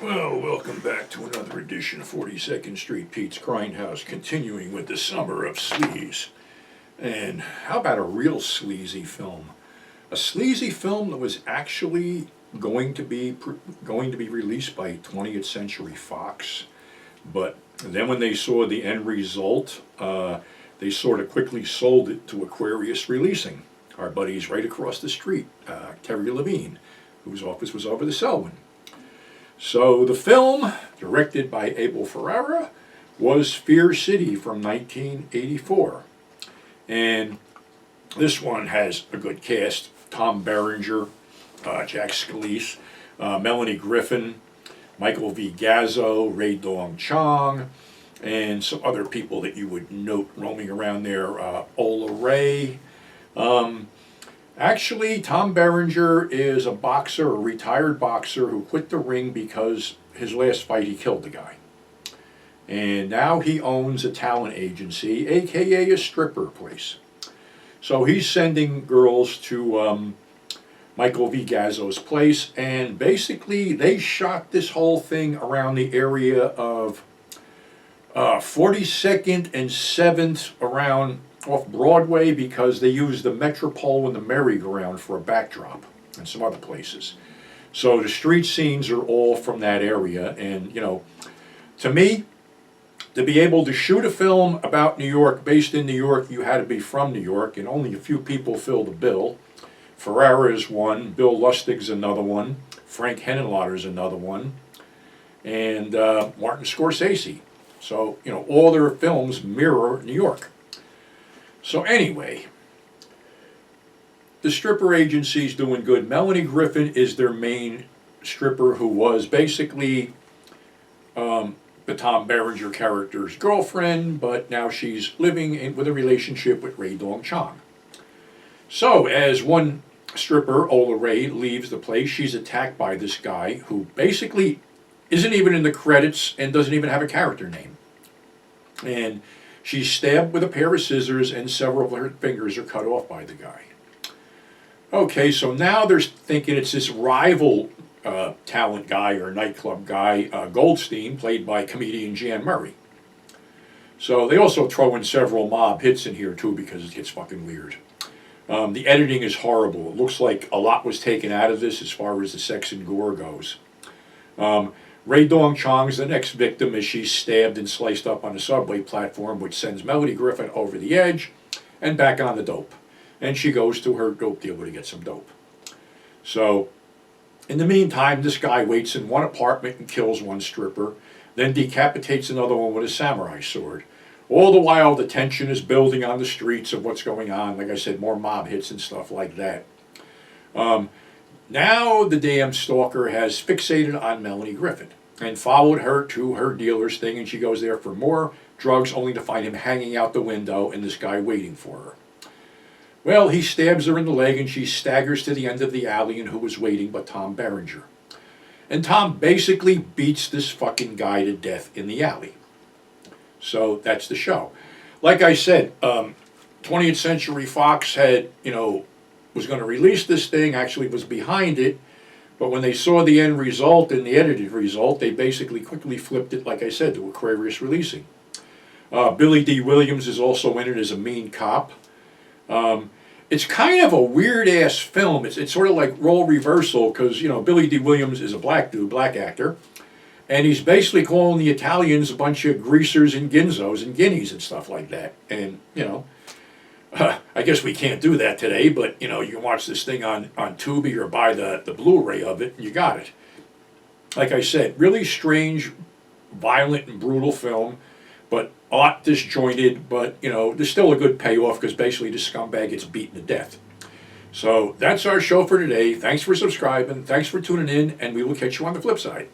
Well, welcome back to another edition of 42nd Street Pete's Grindhouse, continuing with the summer of sleaze. And how about a real sleazy film? A sleazy film that was actually going to be released by 20th Century Fox, but then when they saw the end result, they sort of quickly sold it to Aquarius Releasing, our buddies right across the street, Terry Levine, whose office was over the Selwyn. So the film, directed by Abel Ferrara, was Fear City from 1984. And this one has a good cast. Tom Berenger, Jack Scalise, Melanie Griffin, Michael V. Gazzo, Ray Dong Chong, and some other people that you would note roaming around there. Ola Ray. Actually, Tom Berenger is a boxer, a retired boxer who quit the ring because his last fight he killed the guy. And now he owns a talent agency, aka a stripper place. So he's sending girls to Michael V. Gazzo's place, and basically they shot this whole thing around the area of 42nd and 7th around off Broadway, because they used the Metropole and the merry-go-round for a backdrop, and some other places. So the street scenes are all from that area, and to me, to be able to shoot a film about New York, based in New York, you had to be from New York, and only a few people fill the bill. Ferrara is one, Bill Lustig's another one, Frank Henenlotter's another one, and Martin Scorsese. So, all their films mirror New York. So anyway, the stripper agency's doing good. Melanie Griffin is their main stripper, who was basically the Tom Berenger character's girlfriend, but now she's living with a relationship with Ray Dong Chong. So as one stripper, Ola Ray, leaves the place, she's attacked by this guy who basically isn't even in the credits and doesn't even have a character name. And she's stabbed with a pair of scissors, and several of her fingers are cut off by the guy. Okay, so now they're thinking it's this rival talent guy or nightclub guy, Goldstein, played by comedian Jan Murray. So they also throw in several mob hits in here too, because it gets fucking weird. The editing is horrible. It looks like a lot was taken out of this as far as the sex and gore goes. Ray Dong Chong's the next victim as she's stabbed and sliced up on a subway platform, which sends Melanie Griffin over the edge and back on the dope. And she goes to her dope dealer to get some dope. So, in the meantime, this guy waits in one apartment and kills one stripper, then decapitates another one with a samurai sword. All the while, the tension is building on the streets of what's going on. Like I said, more mob hits and stuff like that. Now the damn stalker has fixated on Melanie Griffin and followed her to her dealer's thing, and she goes there for more drugs, only to find him hanging out the window and this guy waiting for her. Well, he stabs her in the leg, and she staggers to the end of the alley, and who was waiting but Tom Berenger. And Tom basically beats this fucking guy to death in the alley. So that's the show. Like I said, 20th Century Fox had, was going to release this thing, actually was behind it, but when they saw the end result and the edited result, they basically quickly flipped it, like I said, to Aquarius Releasing. Billy D. Williams is also in it as a mean cop. It's kind of a weird-ass film. It's sort of like role reversal, because, Billy D. Williams is a black dude, black actor, and he's basically calling the Italians a bunch of greasers and ginzos and guineas and stuff like that. And, I guess we can't do that today, but, you can watch this thing on Tubi or buy the Blu-ray of it, and you got it. Like I said, really strange, violent, and brutal film, but a lot disjointed, but, there's still a good payoff, because basically this scumbag gets beaten to death. So that's our show for today. Thanks for subscribing, thanks for tuning in, and we will catch you on the flip side.